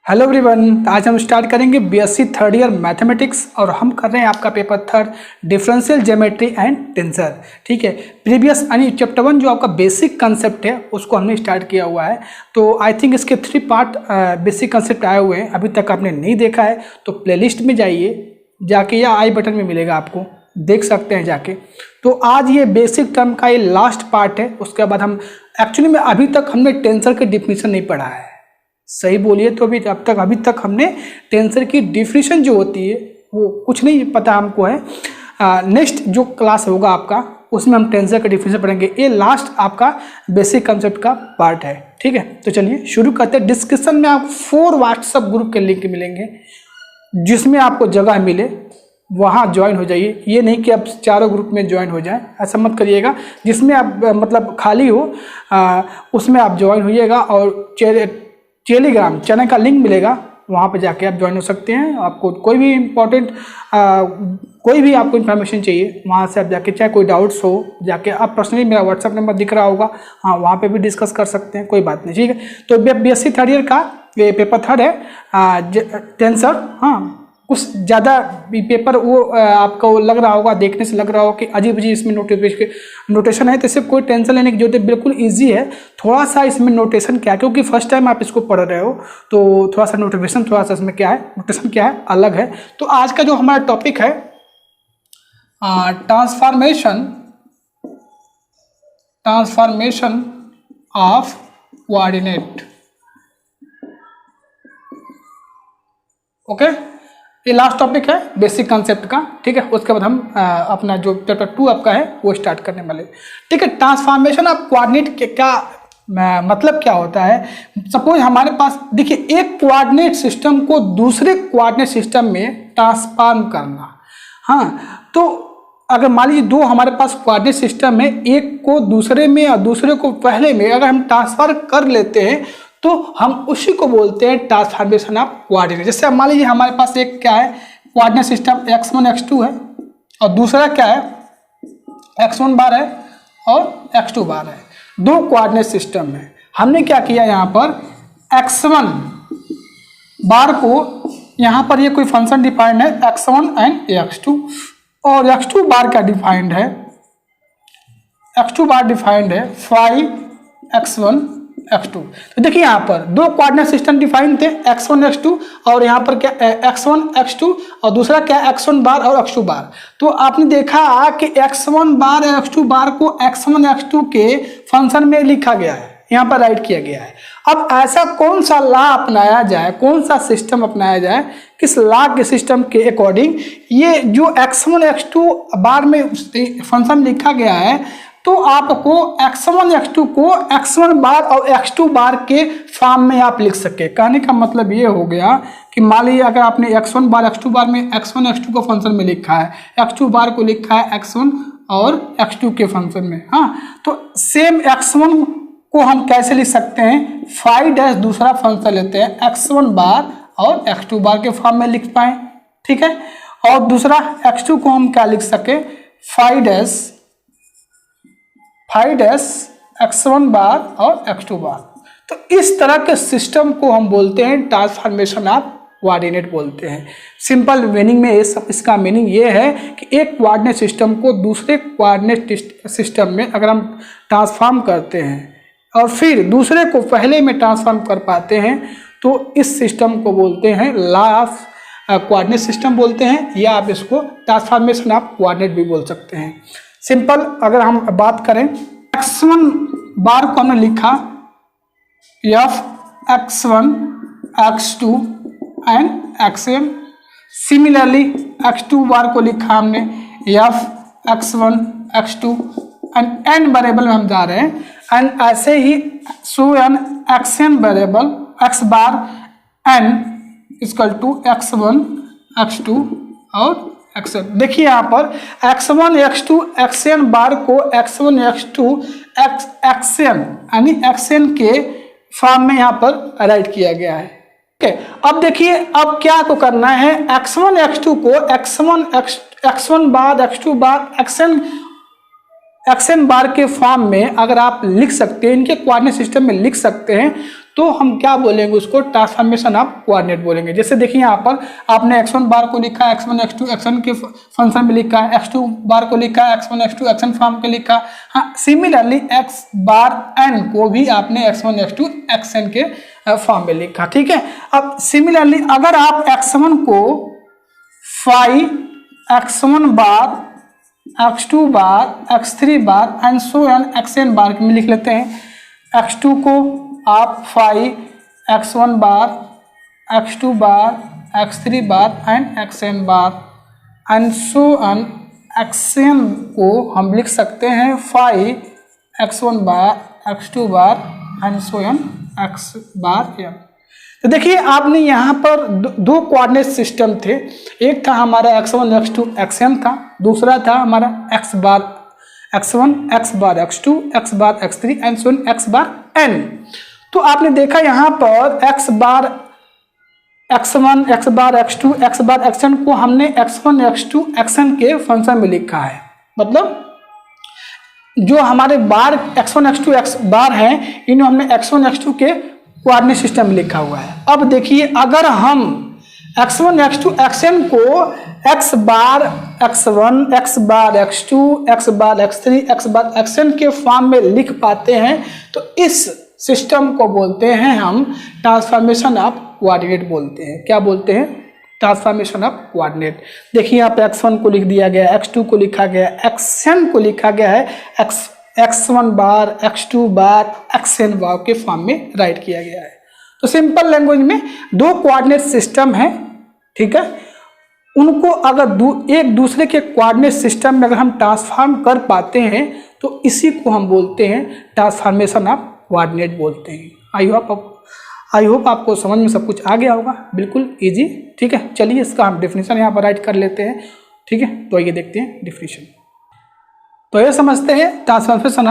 Hello everyone, आज हम start करेंगे बीएससी थर्ड ईयर मैथमेटिक्स और हम कर रहे हैं आपका paper third differential geometry and tensor. ठीक है, प्रीवियस यानी चैप्टर 1 जो आपका बेसिक कंसेप्ट है उसको हमने स्टार्ट किया हुआ है। तो आई थिंक इसके 3 पार्ट बेसिक कंसेप्ट आए हुए हैं। अभी तक आपने नहीं देखा है तो प्लेलिस्ट में जाइए जाके, या आई बटन में मिलेगा, आपको देख सकते हैं जाके। तो आज ये बेसिक टर्म का ये लास्ट पार्ट है। उसके बाद हम एक्चुअली में अभी तक हमने टेंसर की डिफिनीशन नहीं पढ़ा है, सही बोलिए तो। अभी तक हमने टेंसर की डिफिनीशन जो होती है वो कुछ नहीं पता हमको है। नेक्स्ट जो क्लास होगा आपका उसमें हम टेंसर का डिफिनीशन पढ़ेंगे। ये लास्ट आपका बेसिक कंसेप्ट का पार्ट है। ठीक है, तो चलिए शुरू करते हैं। डिस्क्रिप्शन में आप 4 व्हाट्सएप ग्रुप के लिंक मिलेंगे, जिसमें आपको जगह मिले वहाँ ज्वाइन हो जाइए। ये नहीं कि आप चारों ग्रुप में ज्वाइन हो जाएं, ऐसा मत करिएगा। जिसमें आप मतलब खाली हो उसमें आप ज्वाइन होइएगा। और टेलीग्राम चैनल का लिंक मिलेगा, वहाँ पे जाके आप ज्वाइन हो सकते हैं। आपको कोई भी इम्पोर्टेंट कोई भी आपको इन्फॉर्मेशन चाहिए वहाँ से आप जाके, चाहे कोई डाउट्स हो जाके आप पर्सनली, मेरा व्हाट्सअप नंबर दिख रहा होगा, हाँ वहाँ पे भी डिस्कस कर सकते हैं, कोई बात नहीं। ठीक है, तो बीएससी थर्ड ईयर का ये पेपर थर्ड है टेंसर। हाँ, कुछ ज़्यादा पेपर वो आपको लग रहा होगा, देखने से लग रहा होगा कि अजीब अजीब इसमें नोटेशन है, तो इससे कोई टेंशन लेने की जरूरत है, बिल्कुल इजी है। थोड़ा सा इसमें नोटेशन क्या है, क्योंकि फर्स्ट टाइम आप इसको पढ़ रहे हो तो थोड़ा सा नोटिफिकेशन, थोड़ा सा इसमें क्या है, नोटेशन क्या है, अलग है। तो आज का जो हमारा टॉपिक है ट्रांसफॉर्मेशन ऑफ कोऑर्डिनेट। ओके, ये लास्ट टॉपिक है बेसिक कंसेप्ट का। ठीक है, उसके बाद हम अपना जो पेपर 2 आपका है वो स्टार्ट करने वाले। ठीक है, ट्रांसफॉर्मेशन ऑफ कोऑर्डिनेट के क्या मतलब क्या होता है। सपोज हमारे पास देखिए, एक कोऑर्डिनेट सिस्टम को दूसरे कोऑर्डिनेट सिस्टम में ट्रांसफॉर्म करना। हाँ, तो अगर मान लीजिए 2 हमारे पास कोऑर्डिनेट सिस्टम है, एक को दूसरे में और दूसरे को पहले में अगर हम ट्रांसफर कर लेते हैं तो हम उसी को बोलते हैं ट्रांसफॉर्मेशन ऑफ कोऑर्डिनेट। जैसे मान लीजिए हमारे पास एक क्या है, कोऑर्डिनेट सिस्टम x1 x2 है, और दूसरा क्या है, x1 बार है और x2 बार है। 2 कोऑर्डिनेट सिस्टम है। हमने क्या किया, यहाँ पर x1 बार को, यहाँ पर ये कोई फंक्शन डिफाइंड है x1 एंड x2, और x2 बार क्या डिफाइंड है, x2 बार डिफाइंड है 5x1 x2। तो देखिए यहाँ पर 2 कोऑर्डिनेट सिस्टम डिफाइन थे, x1 x2, और यहाँ पर क्या x1 x2 और दूसरा क्या x1 बार और x2 बार। तो आपने देखा कि x1 बार और x2 बार को x1 x2 के फंक्शन में लिखा गया है, यहाँ पर राइट किया गया है। अब ऐसा कौन सा लॉ अपनाया जाए, कौन सा सिस्टम अपनाया जाए, किस लॉ के सिस्टम के अकॉर्डिंग ये जो x1 x2 बार में फंक्शन लिखा गया है, तो आपको x1 x2 को x1 बार और x2 बार के फॉर्म में आप लिख सके। कहने का मतलब ये हो गया कि मान लीजिए अगर आपने x1 बार x2 बार में x1 x2 को फंक्शन में लिखा है, x2 बार को लिखा है x1 और x2 के फंक्शन में। हाँ, तो सेम x1 को हम कैसे लिख सकते हैं, 5 दूसरा फंक्शन लेते हैं x1 बार और x2 बार के फॉर्म में लिख पाए। ठीक है, और दूसरा x2 को हम क्या लिख सके, 5 x1 बार और x2 बार। तो इस तरह के सिस्टम को हम बोलते हैं ट्रांसफॉर्मेशन ऑफ कोऑर्डिनेट बोलते हैं। सिंपल मीनिंग में इसका मीनिंग ये है कि एक कोऑर्डिनेट सिस्टम को दूसरे कोऑर्डिनेट सिस्टम में अगर हम ट्रांसफॉर्म करते हैं और फिर दूसरे को पहले में ट्रांसफॉर्म कर पाते हैं, तो इस सिस्टम को बोलते हैं लॉ ऑफ कोऑर्डिनेट सिस्टम बोलते हैं, या आप इसको ट्रांसफॉर्मेशन ऑफ कोऑर्डिनेट भी बोल सकते हैं। सिंपल अगर हम बात करें, x1 बार को हमने लिखा f(x1 x2 and xn). Similarly x2 बार को लिखा हमने f(x1 x2 and n variable में हम जा रहे हैं, एंड ऐसे ही so n xn variable x bar n equal to x1 x2 और xn। देखिए यहाँ पर x1 x2 xn बार को x1 x2 xn यानी xn के फॉर्म में यहाँ पर राइट किया गया है। ठीक है, अब देखिए अब क्या को करना है, x1 x2 को x1 बार x2 बार xn बार के फॉर्म में अगर आप लिख सकते हैं, इनके कोऑर्डिनेट सिस्टम में लिख सकते हैं, तो हम क्या बोलेंगे उसको, ट्रांसफॉर्मेशन ऑफ कोऑर्डिनेट बोलेंगे। जैसे देखिए यहाँ पर आपने x1 बार को लिखा, x1 x2 xn के फंक्शन में लिखा, x2 बार को लिखा, x1 x2 xn फॉर्म के लिखा। हाँ, सिमिलरली x बार n को भी आपने x1 x2 xn के फॉर्म में लिखा, ठीक है। अब सिमिलरली अगर आप x1 को phi x1 bar, x2 bar, x3 bar and so on xn bar में लिख लेते हैं। x2 को आप phi x1 bar, x2 bar, x3 bar and xn bar and so on xn को हम लिख सकते हैं phi x1 bar, x2 bar and so on x bar n। तो देखिए आपने यहाँ पर दो कोऑर्डिनेट सिस्टम थे, एक था हमारा x1 x2 xn था, दूसरा था हमारा x bar x1, x bar x2, x bar x3 and so on x bar n। तो आपने देखा यहाँ पर x बार x1, x बार x2, x बार xn को हमने x1 x2 xn के फंक्शन में लिखा है। मतलब जो हमारे बार x1 x2 x बार हैं इन्हें हमने x1 x2 के कोऑर्डिनेट सिस्टम में लिखा हुआ है। अब देखिए अगर हम x1 x2 xn को x बार x1, x बार x2, x बार x3, x बार xn के फॉर्म में लिख पाते हैं तो इस सिस्टम को बोलते हैं हम ट्रांसफॉर्मेशन ऑफ कोऑर्डिनेट बोलते हैं। क्या बोलते हैं? Transformation of coordinate. देखिए यहाँ पे x1 को लिख दिया गया, x2 को लिखा गया, xn को लिखा गया है x1 बार, x2 बार, xn बार के फॉर्म में राइट किया गया है। तो सिंपल लैंग्वेज में दो कोऑर्डिनेट सिस्टम है, ठीक है, उनको अगर एक दूसरे के कोऑर्डिनेट सिस्टम में अगर हम ट्रांसफॉर्म कर पाते हैं तो इसी को हम बोलते हैं ट्रांसफॉर्मेशन ऑफ कोऑर्डिनेट बोलते हैं। आई होप आपको समझ में सब कुछ आ गया होगा, बिल्कुल इजी, ठीक है। चलिए इसका हम डेफिनेशन यहाँ पर राइट कर लेते हैं, ठीक है। तो ये देखते हैं डेफिनेशन। तो ये समझते हैं ट्रांसफॉर्मेशन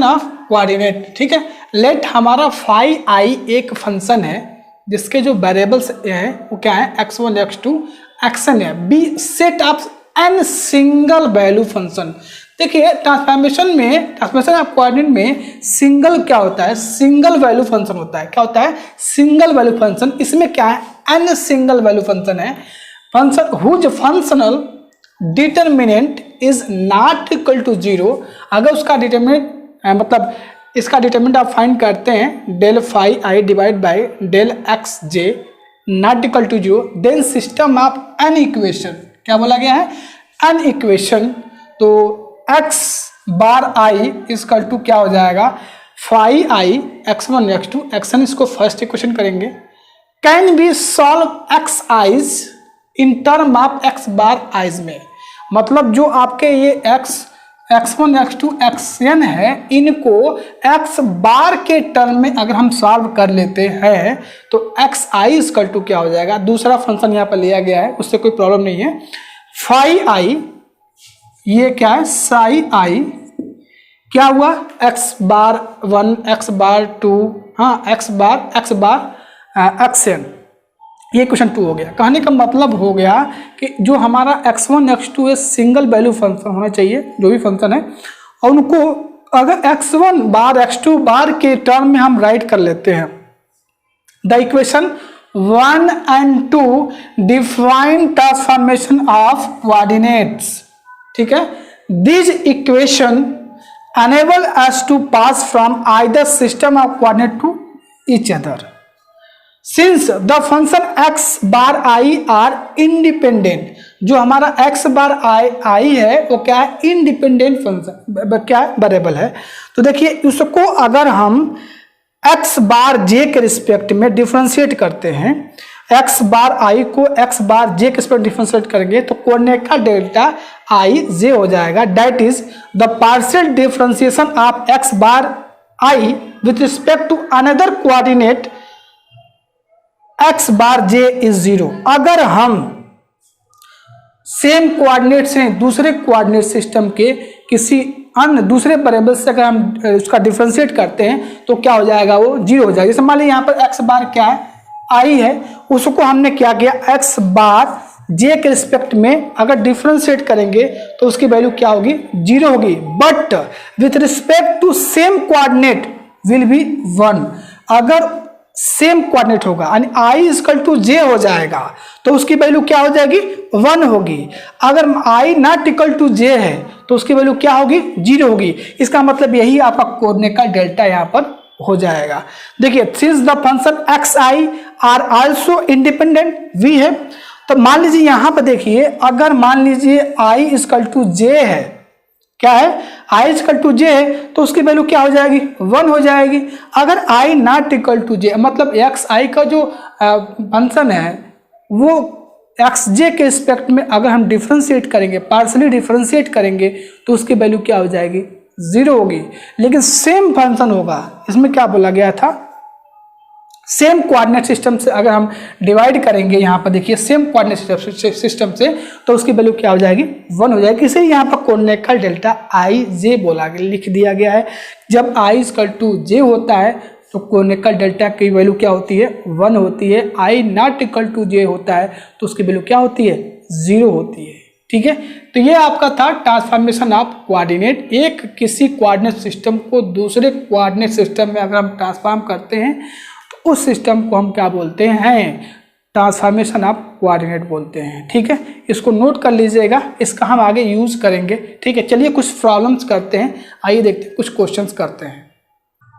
ऑफ कोऑर्डिनेट, ठीक है। लेट हमारा फाई आई एक फंक्शन है जिसके जो वेरिएबल्स हैं वो क्या है, x1 x2 xn है, be set of n single value function. देखिए ट्रांसफॉर्मेशन ऑफ कोऑर्डिनेट में सिंगल क्या होता है, सिंगल वैल्यू फंक्शन होता है। क्या होता है? Single value function. इसमें क्या है, n सिंगल वैल्यू फंक्शन है, function whose functional determinant is not equal to 0। अगर उसका डिटरमिनेंट मतलब इसका डिटरमिनेंट आप फाइंड करते हैं del phi I divide by del x J not equal to 0, then system of n equation. क्या बोला गया है? N equation. तो x bar I equal to क्या हो जाएगा, phi I x1 x2 xn, इसको फर्स्ट इक्वेशन करेंगे। Can be solve x i's in term of x bar i's में, मतलब जो आपके ये x1 x2 xn है इनको x बार के टर्म में अगर हम सॉल्व कर लेते हैं तो x आई इक्वल टू क्या हो जाएगा, दूसरा फंक्शन यहाँ पर लिया गया है उससे कोई प्रॉब्लम नहीं है, फाई आई, ये क्या है साई आई, क्या हुआ x बार 1 x बार 2, हाँ x बार xn, ये क्वेश्चन 2 हो गया। कहने का मतलब हो गया कि जो हमारा x1 x2 है सिंगल वैल्यू फंक्शन होना चाहिए, जो भी फंक्शन है, और उनको अगर x1 बार x2 बार के टर्म में हम राइट कर लेते हैं, the equation 1 and 2 define transformation of coordinates, ठीक है। This equation enable us to pass from either system of coordinate to each other since the function x bar I are independent. जो हमारा x bar आई है वो क्या है, independent function, क्या है, वेरिएबल है। तो देखिए उसको अगर हम x बार j के रिस्पेक्ट में डिफरेंशिएट करते हैं, x बार आई को x बार j के रिस्पेक्ट डिफरेंशिएट करेंगे तो कोऑर्डिनेट का डेल्टा आई j हो जाएगा। That is the partial differentiation of x bar I with respect to another coordinate x bar j is 0। अगर हम सेम कोऑर्डिनेट से दूसरे कोऑर्डिनेट सिस्टम के किसी अन्य दूसरे वेरिएबल से अगर हम उसका डिफरेंशिएट करते हैं तो क्या हो जाएगा, वो 0 हो जाएगा। जैसे मान लीजिए यहाँ पर x बार क्या है, आई है, उसको हमने क्या किया, x बार j के रिस्पेक्ट में अगर डिफरेंशिएट करेंगे तो उसकी वैल्यू क्या होगी, 0 होगी, but with respect to same coordinate will be 1। अगर सेम कोऑर्डिनेट होगा यानी आई इक्वल टू जे हो जाएगा तो उसकी वैल्यू क्या हो जाएगी 1 होगी। अगर आई नॉट इक्वल टू जे है तो उसकी वैल्यू क्या होगी 0 होगी। इसका मतलब यही आपका कोऑर्डिनेट का डेल्टा यहाँ पर हो जाएगा। देखिए since the function x I are also independent we है, तो मान लीजिए यहाँ पर देखिए अगर मान लीजिए आई इक्वल टू जे है, क्या है आई इक्वल टू जे है तो उसकी वैल्यू क्या हो जाएगी 1 हो जाएगी। अगर आई नॉट इक्वल टू जे मतलब एक्स आई का जो फंक्शन है वो एक्स जे के रिस्पेक्ट में अगर हम डिफ्रेंशिएट करेंगे, पार्शली डिफ्रेंशिएट करेंगे तो उसकी वैल्यू क्या हो जाएगी 0 होगी। लेकिन सेम फंक्शन होगा, इसमें क्या बोला गया था सेम कोऑर्डिनेट सिस्टम से अगर हम डिवाइड करेंगे, यहाँ पर देखिए सेम कोऑर्डिनेट सिस्टम से तो उसकी वैल्यू क्या हो जाएगी 1 हो जाएगी। इसे यहाँ पर कोऑर्डिनेट का डेल्टा आई जे बोला गया, लिख दिया गया है। जब आई इक्वल टू जे होता है तो कोऑर्डिनेट का डेल्टा की वैल्यू क्या होती है 1 होती है। आई नॉट इक्वल टू जे होता है तो उसकी वैल्यू क्या होती है 0 होती है। ठीक है, तो ये आपका था ट्रांसफॉर्मेशन ऑफ कोऑर्डिनेट। एक किसी कोऑर्डिनेट सिस्टम को दूसरे कोऑर्डिनेट सिस्टम में अगर हम ट्रांसफॉर्म करते हैं तो उस सिस्टम को हम क्या बोलते हैं ट्रांसफॉर्मेशन ऑफ कोऑर्डिनेट बोलते हैं। ठीक है, इसको नोट कर लीजिएगा, इसका हम आगे यूज करेंगे। ठीक है, चलिए कुछ प्रॉब्लम्स करते हैं, आइए देखते हैं कुछ क्वेश्चंस करते हैं।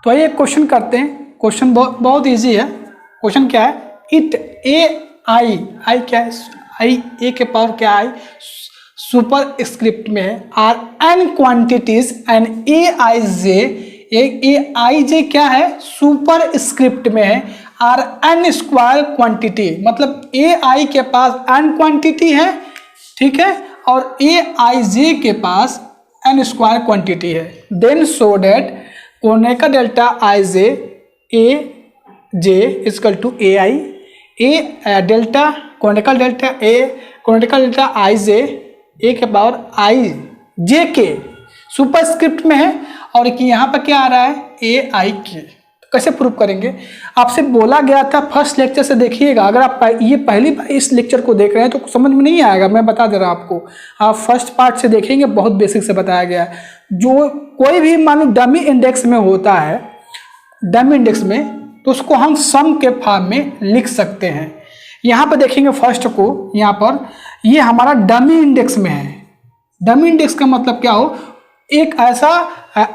तो आइए क्वेश्चन करते हैं। क्वेश्चन बहुत ईजी है। क्वेश्चन क्या है, इट ए आई, आई क्या है आई ए के पावर क्या आई सुपर स्क्रिप्ट में are N quantities and A I J, A I जे क्या है सुपर स्क्रिप्ट में है, आर एन स्क्वायर क्वांटिटी मतलब ए आई के पास एन क्वांटिटी है, ठीक है, और ए आई जे के पास एन स्क्वायर क्वांटिटी है। देन सो डेट कोऑर्डिनेट का delta I J A J equal to A I, A delta coordinate का डेल्टा ए कोऑर्डिनेट का डेल्टा आई जे ए के पावर आई जे के सुपर स्क्रिप्ट में है और कि यहाँ पर क्या आ रहा है ए आई के। तो कैसे प्रूव करेंगे, आपसे बोला गया था फर्स्ट लेक्चर से देखिएगा। अगर आप ये पहली बार इस लेक्चर को देख रहे हैं तो समझ में नहीं आएगा, मैं बता दे रहा हूँ आपको। आप फर्स्ट पार्ट से देखेंगे, बहुत बेसिक से बताया गया है। जो कोई भी मान लो डमी इंडेक्स में होता है, डमी इंडेक्स में, तो उसको हम सम के फॉर्म में लिख सकते हैं। यहाँ पर देखेंगे फर्स्ट को, यहाँ पर ये हमारा डमी इंडेक्स में है। डमी इंडेक्स का मतलब क्या हो, एक ऐसा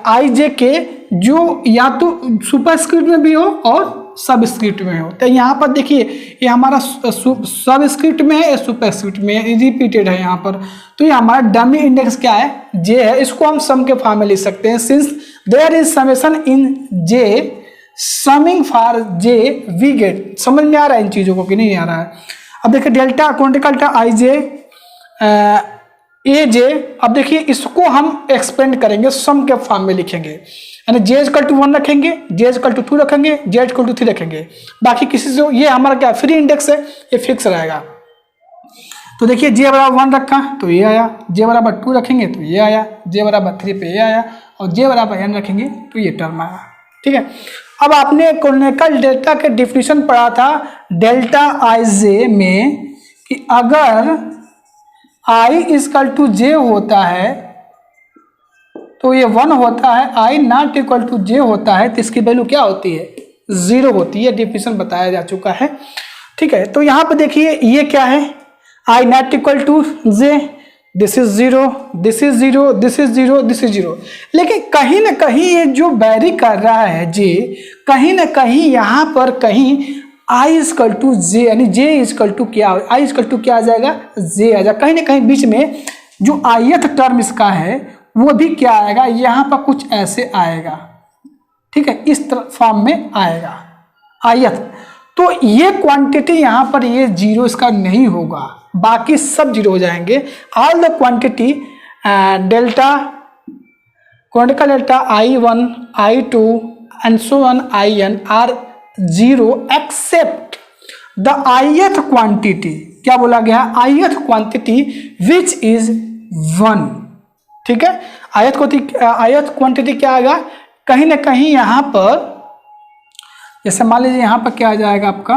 आई जे के जो या तो सुपर स्क्रिप्ट में भी हो और सब स्क्रिप्ट में हो। तो यहाँ पर देखिए ये हमारा सब स्क्रिप्ट में है, सुपर स्क्रिप्ट में रिपीटेड है यहाँ पर। तो ये हमारा डमी इंडेक्स क्या है जे है, इसको हम सम के फॉर्म में लिख सकते हैं। Since there is summation in J summing for J we get. समझ में आ रहा है इन चीज़ों को कि नहीं आ रहा है। अब देखिए डेल्टा क्वांटिकल आई जे ए जे, अब देखिए इसको हम एक्सपेंड करेंगे, सम के फॉर्म में लिखेंगे, यानी जे इक्वल टू 1 रखेंगे, जे इक्वल टू 2 रखेंगे, जे इक्वल टू 3 रखेंगे। बाकी किसी से ये हमारा क्या फ्री इंडेक्स है, ये फिक्स रहेगा। तो देखिए जे बराबर 1 रखा तो ये आया, जे बराबर 2 रखेंगे तो ये आया, जे बराबर 3 पे ये आया और जे बराबर n रखेंगे तो ये टर्म आया। ठीक है, अब आपने कोऑर्डिनेट डेल्टा के डिफिनीशन पढ़ा था डेल्टा आई जे में कि अगर आई इक्वल टू जे होता है तो ये 1 होता है, आई नॉट इक्वल टू जे होता है तो इसकी वैल्यू क्या होती है 0 होती है। डिफिनीशन बताया जा चुका है। ठीक है, तो यहाँ पे देखिए ये क्या है, i not equal to j, this is 0, this is 0, this is 0, this is 0। लेकिन कहीं ना कहीं ये जो वैरी कर रहा है जे, कहीं ना कहीं यहाँ पर कहीं आई इक्वल टू जे, यानी जे इक्वल टू क्या, आई इक्वल टू क्या आ जाएगा जे आ जाएगा। कहीं ना कहीं बीच में जो आयत टर्म इसका है वो भी क्या आएगा, यहाँ पर कुछ ऐसे आएगा। ठीक है, इस फॉर्म में आएगा आयत। तो ये क्वांटिटी यहाँ पर ये 0 इसका नहीं होगा, बाकी सब 0 हो जाएंगे। All the quantity delta quantical delta I1 I2 and so on IN are 0 except the ith quantity. क्या बोला गया, ith क्वांटिटी विच इज 1। ठीक है, ith क्वांटिटी क्या आएगा, कहीं ना कहीं यहाँ पर जैसे मान लीजिए यहाँ पर क्या आ जाएगा आपका,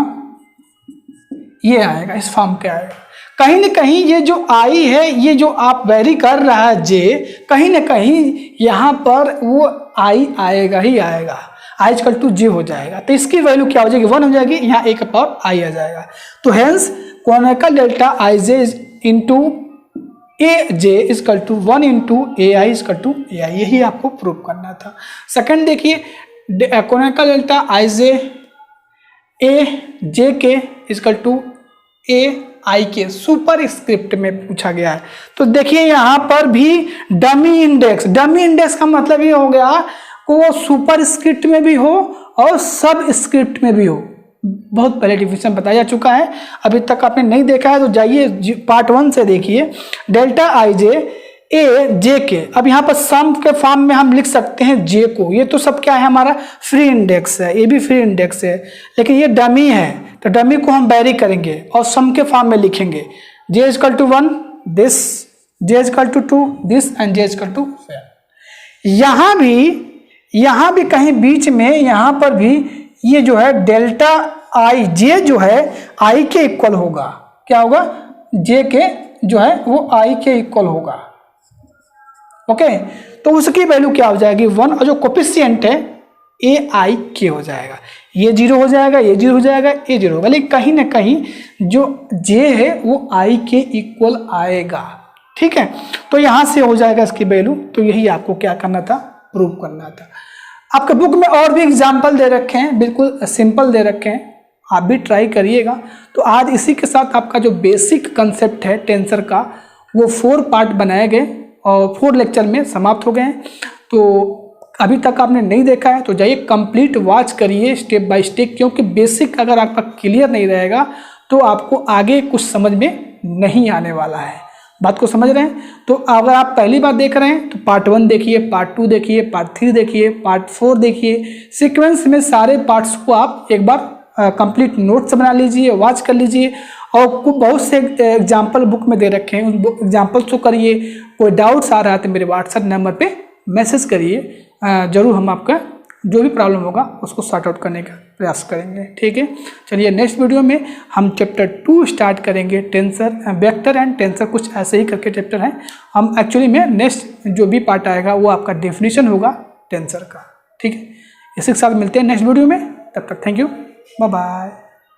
ये आएगा, इस फॉर्म के आएगा। कहीं ना कहीं ये जो आई है, ये जो आप वेरी कर रहा है जे, कहीं ना कहीं यहाँ पर वो आई आएगा ही आएगा। आई इक्वल टू जे हो जाएगा। तो इसकी वैल्यू क्या हो जाएगी, 1 हो जाएगी, यहाँ a का पावर आई आ जाएगा। तो hence Kronecker delta I j into a J equal to 1 into a i equal to A i, यही आपको प्रूव करना था। सेकंड देखिए, conical delta I J A जे के इक्वल टू ए आई के सुपर स्क्रिप्ट में पूछा गया है। तो देखिए यहाँ पर भी डमी इंडेक्स का मतलब ये हो गया कि वो सुपर स्क्रिप्ट में भी हो और सब स्क्रिप्ट में भी हो। बहुत पहले डिफिनेशन बताया जा चुका है, अभी तक आपने नहीं देखा है तो जाइए पार्ट 1 से देखिए। डेल्टा आई जे ए जे के, अब यहाँ पर सम के फॉर्म में हम लिख सकते हैं जे को, ये तो सब क्या है हमारा फ्री इंडेक्स है, ये भी फ्री इंडेक्स है, लेकिन ये डमी है तो डमी को हम वेरी करेंगे और सम के फॉर्म में लिखेंगे j equal to 1 this, j equal to 2 this and j equal to 4। यहाँ भी कहीं बीच में यहाँ पर भी ये जो है डेल्टा आई जे जो है आई के इक्वल होगा, क्या होगा, जे के जो है वो आई के इक्वल होगा। ओके, तो उसकी वैल्यू क्या हो जाएगी 1, और जो कोफिशिएंट है ए आई के हो जाएगा, ये 0 हो जाएगा, ये 0 हो जाएगा, ये 0 होगा, लेकिन कहीं ना कहीं जो जे है वो आई के इक्वल आएगा। ठीक है, तो यहाँ से हो जाएगा इसकी वैल्यू। तो यही आपको क्या करना था, प्रूव करना था। आपके बुक में और भी एग्जाम्पल दे रखे हैं, बिल्कुल सिंपल दे रखे हैं, आप भी ट्राई करिएगा। तो आज इसी के साथ आपका जो बेसिक कंसेप्ट है टेंसर का वो 4 पार्ट बनाए गए और 4 लेक्चर में समाप्त हो गए हैं। तो अभी तक आपने नहीं देखा है तो जाइए कंप्लीट वॉच करिए स्टेप बाय स्टेप, क्योंकि बेसिक अगर आपका क्लियर नहीं रहेगा तो आपको आगे कुछ समझ में नहीं आने वाला है। बात को समझ रहे हैं? तो अगर आप पहली बार देख रहे हैं तो पार्ट 1 देखिए, पार्ट 2 देखिए, पार्ट 3 देखिए, पार्ट 4 देखिए, सीक्वेंस में सारे पार्ट्स को आप एक बार कंप्लीट नोट्स बना लीजिए, वॉच कर लीजिए। और बहुत से एग्जाम्पल बुक में दे रखे हैं, उन एग्जाम्पल्स को करिए। कोई डाउट्स आ रहा है तो मेरे व्हाट्सएप नंबर पे मैसेज करिए, ज़रूर हम आपका जो भी प्रॉब्लम होगा उसको सॉर्ट आउट करने का प्रयास करेंगे। ठीक है, चलिए नेक्स्ट वीडियो में हम चैप्टर 2 स्टार्ट करेंगे, टेंसर, वेक्टर एंड टेंसर, कुछ ऐसे ही करके चैप्टर हैं। हम एक्चुअली में नेक्स्ट जो भी पार्ट आएगा वो आपका डेफिनेशन होगा टेंसर का। ठीक है, इसी के साथ मिलते हैं नेक्स्ट वीडियो में, तब तक थैंक यू, बाय बाय।